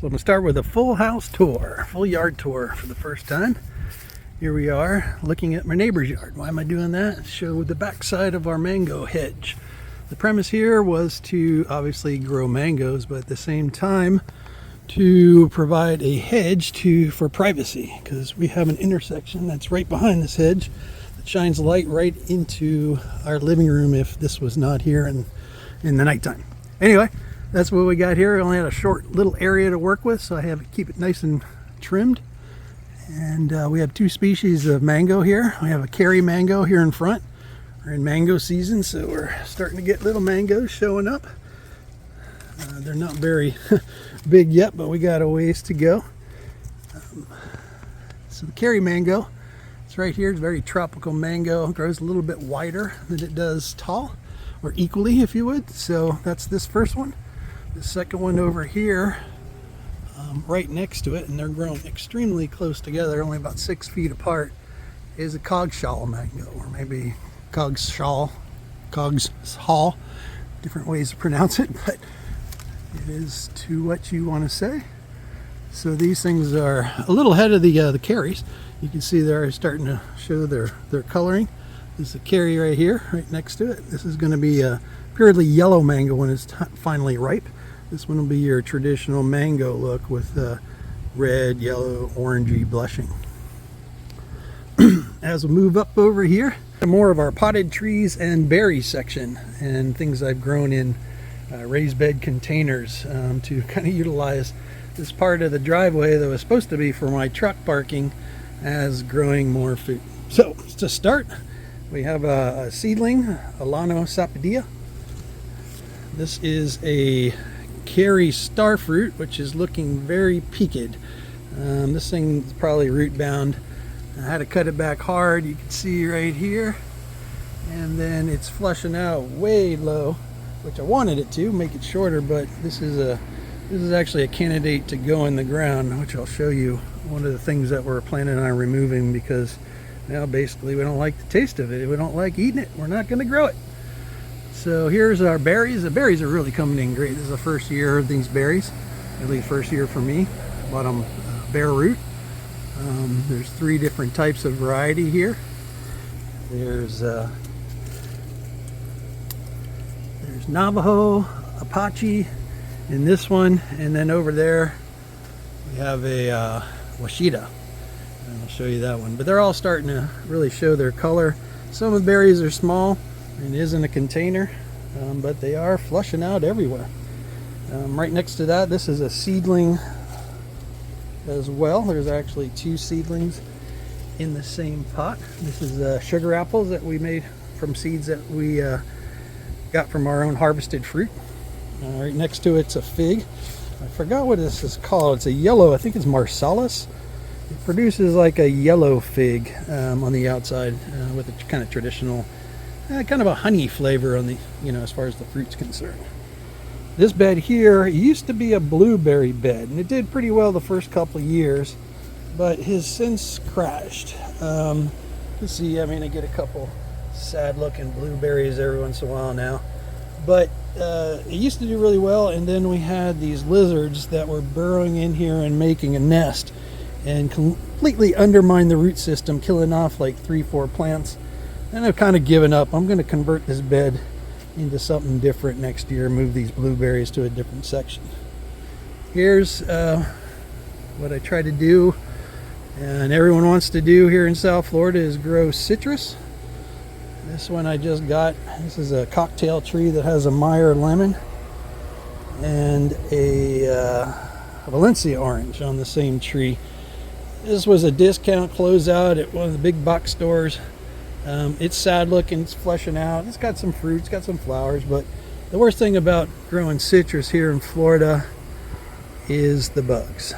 So I'm going to start with a full house tour, full yard tour for the first time. Here we are looking at my neighbor's yard. Why am I doing that? Show the backside of our mango hedge. The premise here was to obviously grow mangoes, but at the same time to provide a hedge for privacy, because we have an intersection that's right behind this hedge that shines light right into our living room if this was not here in the nighttime. Anyway, that's what we got here. I only had a short little area to work with, so I have to keep it nice and trimmed. And we have two species of mango here. We have a Kerry mango here in front. We're in mango season, so we're starting to get little mangoes showing up. They're not very big yet, but we got a ways to go. So the Kerry mango, it's right here. It's a very tropical mango. It grows a little bit wider than it does tall, or equally if you would. So that's this first one. The second one over here, right next to it, and they're grown extremely close together, only about 6 feet apart, is a Coggeshall mango, or maybe Coggeshall, different ways to pronounce it, but it is to what you want to say. So these things are a little ahead of the Kerrys. You can see they're starting to show their coloring. This is a Kerry right here, right next to it. This is going to be a purely yellow mango when it's finally ripe. This one will be your traditional mango look with red, yellow, orangey blushing. As we move up over here, more of our potted trees and berry section, and things I've grown in raised bed containers to kind of utilize this part of the driveway that was supposed to be for my truck parking as growing more food. So to start, we have a seedling, Alano Sapodilla. This is a Kerry starfruit, which is looking very peaked. This thing's probably root bound. I had to cut it back hard, you can see right here, and then it's flushing out way low, which I wanted it to make it shorter, but this is actually a candidate to go in the ground, which I'll show you. One of the things that we're planning on removing, because now basically we don't like the taste of it. We don't like eating it. We're not going to grow it. So here's our berries. The berries are really coming in great. This is the first year of these berries, at least first year for me. Bought them bare root. There's 3 different types of variety here. There's Navajo, Apache in this one, and then over there we have a Washita. And I'll show you that one. But they're all starting to really show their color. Some of the berries are small and is in a container, but they are flushing out everywhere. Right next to that, this is a seedling as well. There's actually 2 seedlings in the same pot. This is sugar apples that we made from seeds that we got from our own harvested fruit. Right next to it's a fig. I forgot what this is called. It's a yellow, I think it's Marsalis. It produces like a yellow fig on the outside with a kind of traditional kind of a honey flavor on the, as far as the fruit's concerned. This bed here used to be a blueberry bed, and it did pretty well the first couple of years, but has since crashed. Let's see, I get a couple sad looking blueberries every once in a while now, but it used to do really well, and then we had these lizards that were burrowing in here and making a nest and completely undermined the root system, killing off like 3-4 plants. And I've kind of given up. I'm going to convert this bed into something different next year, move these blueberries to a different section. Here's what I try to do, and everyone wants to do here in South Florida, is grow citrus. This one I just got. This is a cocktail tree that has a Meyer lemon and a Valencia orange on the same tree. This was a discount closeout at one of the big box stores. It's sad looking, it's flushing out, it's got some fruits, got some flowers, but the worst thing about growing citrus here in Florida is the bugs.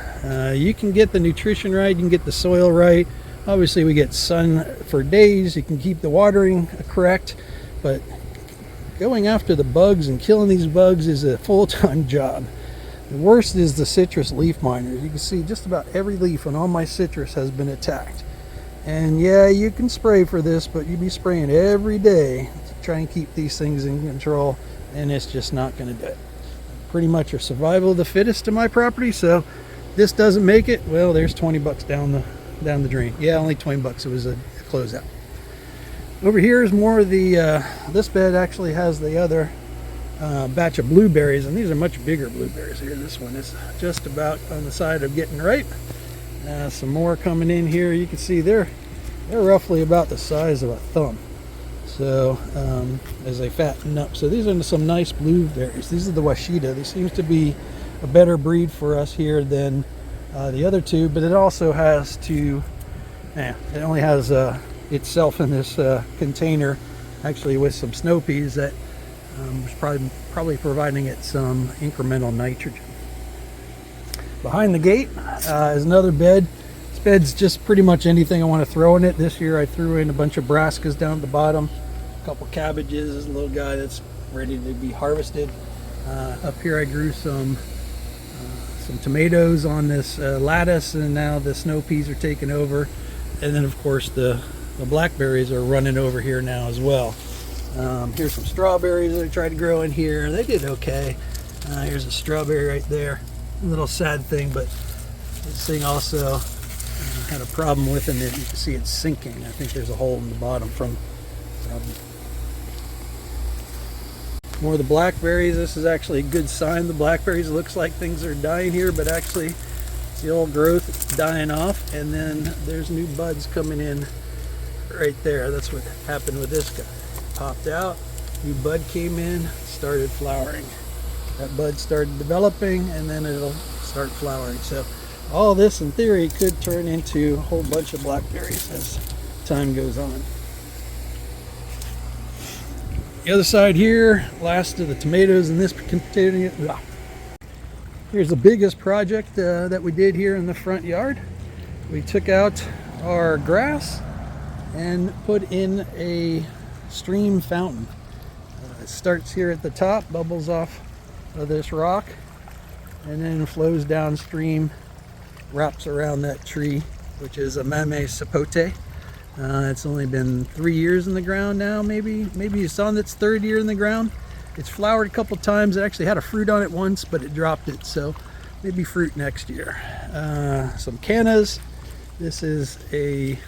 You can get the nutrition right, you can get the soil right. Obviously we get sun for days, you can keep the watering correct, but going after the bugs and killing these bugs is a full-time job. The worst is the citrus leaf miners. You can see just about every leaf on all my citrus has been attacked. And yeah, you can spray for this, but you'd be spraying every day to try and keep these things in control, and it's just not going to do it. pretty much a survival of the fittest to my property. So this doesn't make it, well, there's 20 bucks down the drain. Yeah, only 20 bucks. It was a closeout. Over here is more of the this bed actually has the other batch of blueberries, and these are much bigger blueberries here. This one is just about on the side of getting ripe. Some more coming in here. You can see they're roughly about the size of a thumb. So as they fatten up, so these are some nice blueberries. These are the Washita. This seems to be a better breed for us here than the other two, but it also has it only has itself in this container, actually, with some snow peas that was probably providing it some incremental nitrogen. Behind the gate is another bed. This bed's just pretty much anything I want to throw in it. This year I threw in a bunch of brassicas down at the bottom, a couple cabbages. There's a little guy that's ready to be harvested. Up here I grew some tomatoes on this lattice, and now the snow peas are taking over. And then of course the blackberries are running over here now as well. Here's some strawberries that I tried to grow in here. They did okay. Here's a strawberry right there. A little sad thing, but this thing also had a problem with it. You can see it's sinking. I think there's a hole in the bottom from more of the blackberries. This is actually a good sign. The blackberries, looks like things are dying here, but actually it's the old growth dying off, and then there's new buds coming in right there. That's what happened with this guy. Popped out, new bud came in, started flowering. That bud started developing, and then it'll start flowering. So all this in theory could turn into a whole bunch of blackberries as time goes on. The other side here, last of the tomatoes in this container. Here's the biggest project that we did here in the front yard. We took out our grass and put in a stream fountain. It starts here at the top, bubbles off of this rock, and then flows downstream, wraps around that tree, which is a Mame sapote. It's only been 3 years in the ground now, maybe it's on its third year in the ground. It's flowered a couple times. It actually had a fruit on it once, but it dropped it, so maybe fruit next year. Some cannas. This is a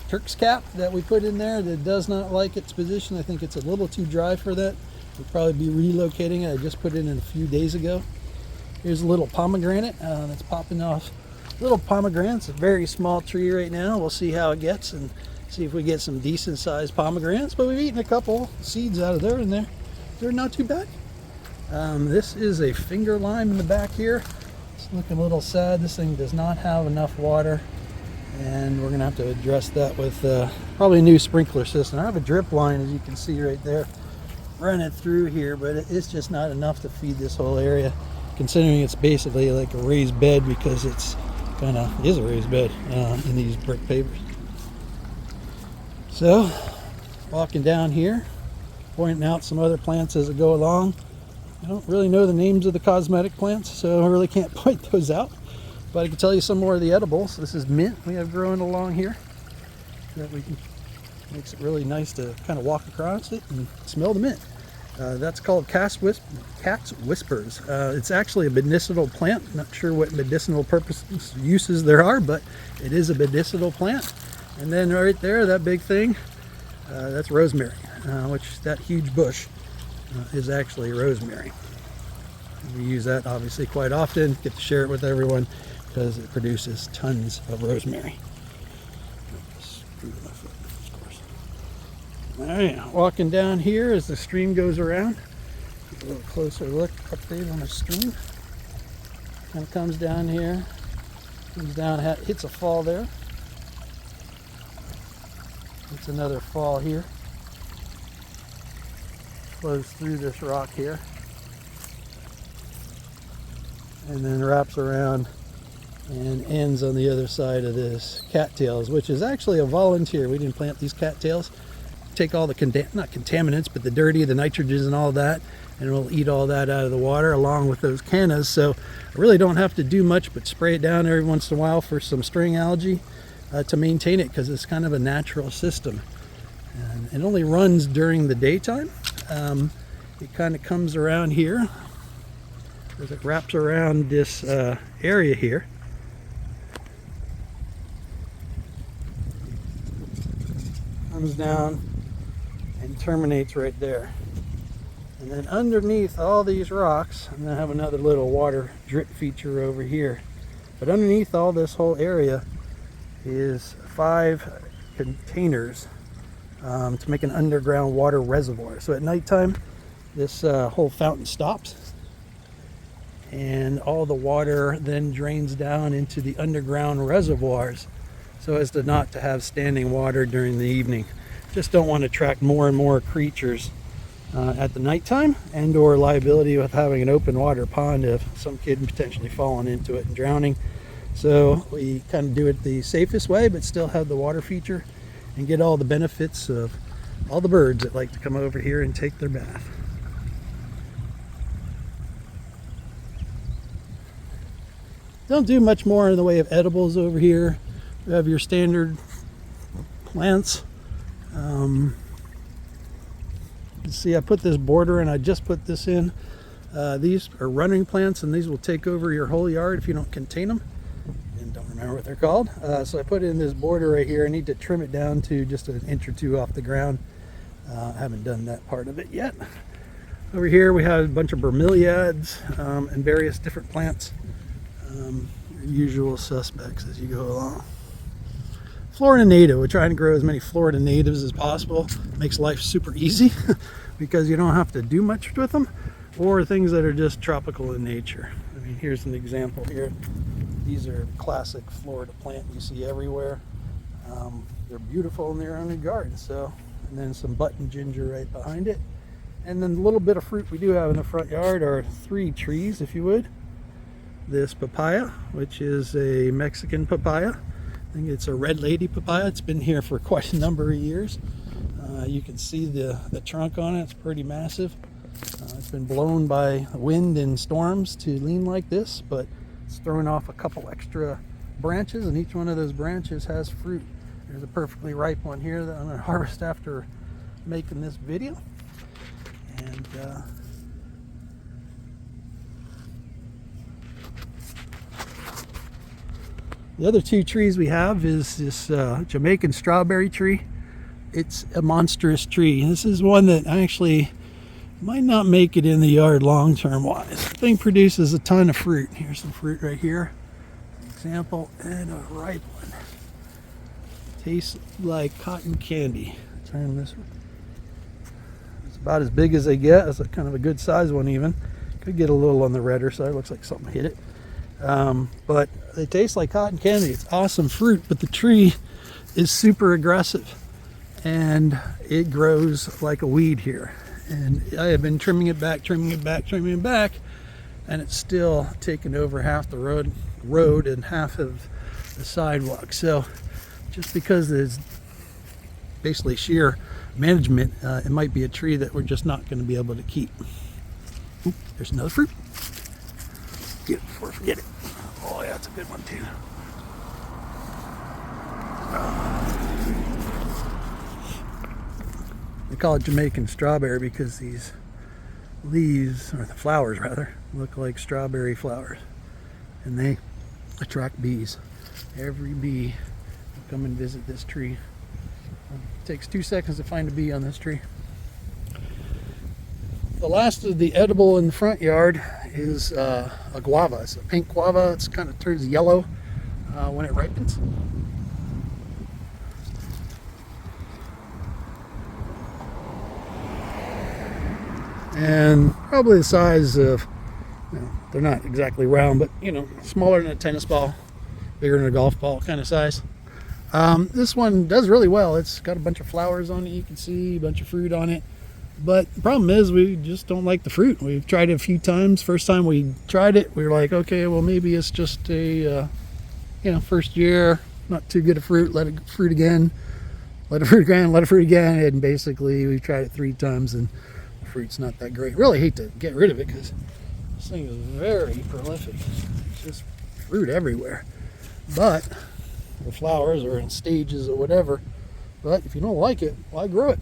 Turk's cap that we put in there that does not like its position. I think it's a little too dry for that. We'll probably be relocating it. I just put it in a few days ago. Here's a little pomegranate that's popping off. Little pomegranates, a very small tree right now. We'll see how it gets and see if we get some decent sized pomegranates, but we've eaten a couple seeds out of there, and they're not too bad. This is a finger lime in the back here. It's looking a little sad. This thing does not have enough water, and we're gonna have to address that with probably a new sprinkler system. I have a drip line, as you can see right there, running through here, but it's just not enough to feed this whole area, considering it's basically like a raised bed, because it's kind of is a raised bed in these brick pavers. So walking down here, pointing out some other plants as I go along. I don't really know the names of the cosmetic plants, so I really can't point those out, but I can tell you some more of the edibles. This is mint we have growing along here that makes it really nice to kind of walk across it and smell the mint. That's called cat's whispers. It's actually a medicinal plant. Not sure what medicinal purposes, uses there are, but it is a medicinal plant. And then right there, that big thing, that's rosemary, which that huge bush is actually rosemary. We use that obviously quite often, get to share it with everyone because it produces tons of rosemary. All right, walking down here as the stream goes around. Get a little closer look, update on the stream. Kind of comes down here, comes down, hits a fall there. It's another fall here. Flows through this rock here, and then wraps around and ends on the other side of this cattails, which is actually a volunteer. We didn't plant these cattails. Take all the not contaminants, but the dirty, the nitrogens and all that, and we'll eat all that out of the water along with those cannas. So I really don't have to do much but spray it down every once in a while for some string algae to maintain it, because it's kind of a natural system. And it only runs during the daytime. It kind of comes around here as it wraps around this area here. Comes down and terminates right there. And then underneath all these rocks, I'm going to have another little water drip feature over here. But underneath all this whole area is 5 containers to make an underground water reservoir. So at nighttime, this whole fountain stops, and all the water then drains down into the underground reservoirs, so as to not to have standing water during the evening. Just don't want to attract more and more creatures at the nighttime, and or liability with having an open water pond if some kid potentially falling into it and drowning. So we kind of do it the safest way, but still have the water feature and get all the benefits of all the birds that like to come over here and take their bath. Don't do much more in the way of edibles over here. We have your standard plants. You see, I put this border and I just put this in. These are running plants, and these will take over your whole yard if you don't contain them. And don't remember what they're called. So I put in this border right here. I need to trim it down to just an inch or two off the ground. I haven't done that part of it yet. Over here we have a bunch of bromeliads and various different plants. Usual suspects as you go along. Florida native. We're trying to grow as many Florida natives as possible. Makes life super easy because you don't have to do much with them, or things that are just tropical in nature. I mean, here's an example here. These are classic Florida plant you see everywhere. They're beautiful in their own garden. So, and then some button ginger right behind it. And then a little bit of fruit we do have in the front yard are 3 trees, if you would. This papaya, which is a Mexican papaya. I think it's a red lady papaya. It's been here for quite a number of years. You can see the trunk on it. It's pretty massive. It's been blown by wind and storms to lean like this, but it's throwing off a couple extra branches, and each one of those branches has fruit. There's a perfectly ripe one here that I'm going to harvest after making this video. And the other 2 trees we have is this Jamaican strawberry tree. It's a monstrous tree. This is one that actually might not make it in the yard long-term wise. The thing produces a ton of fruit. Here's some fruit right here. Example, and a ripe one. Tastes like cotton candy. Turn this one. It's about as big as they get. It's a kind of a good size one even. Could get a little on the redder side. Looks like something hit it. But they taste like cotton candy. It's awesome fruit, but the tree is super aggressive and it grows like a weed here. And I have been trimming it back, and it's still taken over half the road and half of the sidewalk. So just because there's basically sheer management, it might be a tree that we're just not going to be able to keep. Oop, there's another fruit. Get it before I forget it. Oh yeah, that's a good one too. They call it Jamaican strawberry because these leaves, or the flowers rather, look like strawberry flowers, and they attract bees. Every bee will come and visit this tree. It takes 2 seconds to find a bee on this tree. The last of the edible in the front yard is a guava. It's a pink guava. It kind of turns yellow when it ripens. And probably the size of, they're not exactly round, but smaller than a tennis ball, bigger than a golf ball kind of size. This one does really well. It's got a bunch of flowers on it. You can see a bunch of fruit on it. But the problem is we just don't like the fruit. We've tried it a few times. First time we tried it, we were like, okay, well maybe it's just a, first year, not too good of fruit. Let it fruit again. Let it fruit again. Let it fruit again. And basically we've tried it 3 times and the fruit's not that great. Really hate to get rid of it because this thing is very prolific. It's just fruit everywhere. But the flowers are in stages or whatever. But if you don't like it, why grow it?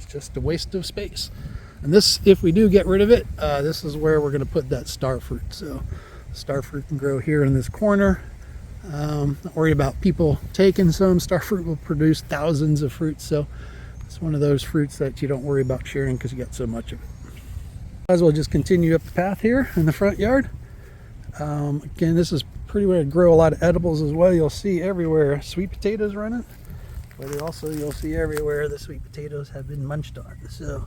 Just a waste of space. And this, if we do get rid of it, this is where we're going to put that star fruit. So star fruit can grow here in this corner. Not worried about people taking some. Star fruit will produce thousands of fruits, so it's one of those fruits that you don't worry about sharing because you got so much of it. Might as well just continue up the path here in the front yard. Again, this is pretty where to grow a lot of edibles as well. You'll see everywhere sweet potatoes running, but also you'll see everywhere the sweet potatoes have been munched on. So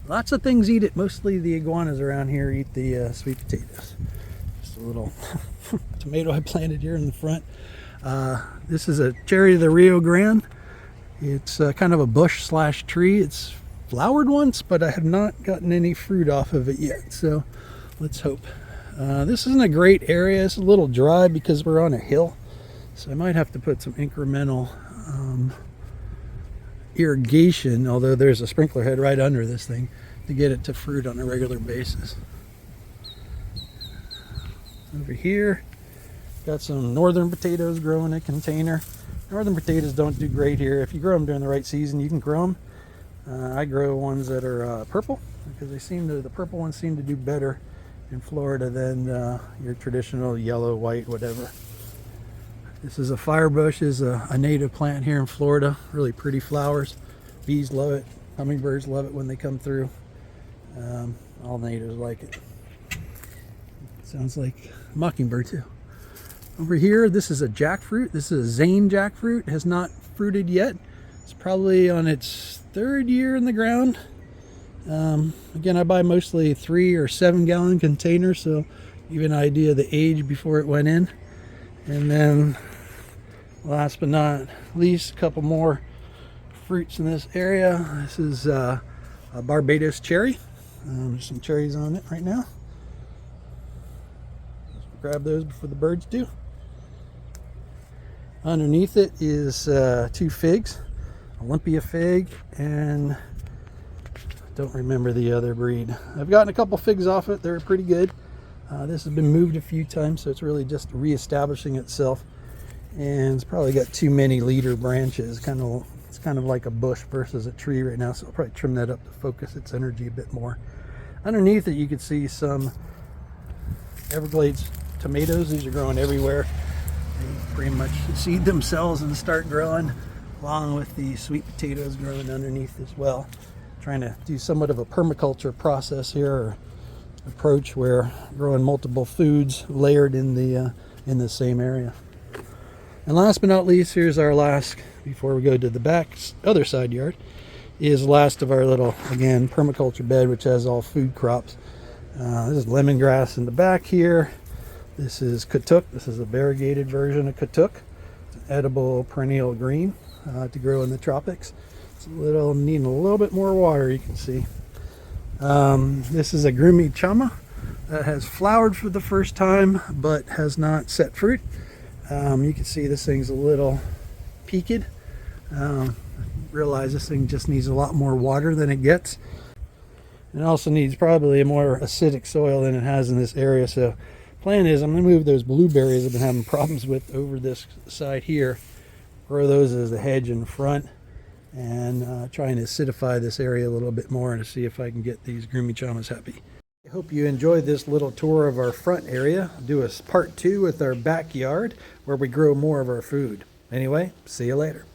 lots of things eat it. Mostly the iguanas around here eat the sweet potatoes. Just a little tomato I planted here in the front. This is a cherry of the Rio Grande. It's kind of a bush slash tree. It's flowered once, but I have not gotten any fruit off of it yet, so let's hope. This isn't a great area. It's a little dry because we're on a hill, so I might have to put some incremental irrigation, although there's a sprinkler head right under this thing, to get it to fruit on a regular basis. Over here, got some northern potatoes growing in a container. Northern potatoes don't do great here. If you grow them during the right season, you can grow them. I grow ones that are purple because the purple ones seem to do better in Florida than your traditional yellow, white, whatever. This is a firebush, is a native plant here in Florida. Really pretty flowers. Bees love it. Hummingbirds love it when they come through. All natives like it. Sounds like a mockingbird too. Over here, this is a jackfruit. This is a Zane jackfruit. It has not fruited yet. It's probably on its third year in the ground. Again, I buy mostly 3 or 7 gallon containers, so give you an idea of the age before it went in. And then last but not least, a couple more fruits in this area. This is a Barbados cherry. There's some cherries on it right now. Grab those before the birds do. Underneath it is 2 figs, Olympia fig, and don't remember the other breed. I've gotten a couple figs off it. They're pretty good. This has been moved a few times, so it's really just reestablishing itself. And it's probably got too many leader branches. It's kind of like a bush versus a tree right now, so I'll probably trim that up to focus its energy a bit more. Underneath it, you can see some Everglades tomatoes. These are growing everywhere. They pretty much seed themselves and start growing, along with the sweet potatoes growing underneath as well. Trying to do somewhat of a permaculture process here, or approach, where growing multiple foods layered in the same area. And last but not least, here's our last, before we go to the other side yard, is last of our little, again, permaculture bed, which has all food crops. This is lemongrass in the back here. This is katuk. This is a variegated version of katuk. It's an edible perennial green to grow in the tropics. It's needing a little bit more water, you can see. This is a grumi chama that has flowered for the first time but has not set fruit. You can see this thing's a little peaked. Realize this thing just needs a lot more water than it gets. It also needs probably a more acidic soil than it has in this area. So plan is I'm going to move those blueberries I've been having problems with over this side here, grow those as a hedge in front, and try and acidify this area a little bit more and to see if I can get these grumi chamas happy. I hope you enjoyed this little tour of our front area. I'll do a part 2 with our backyard where we grow more of our food. Anyway, see you later.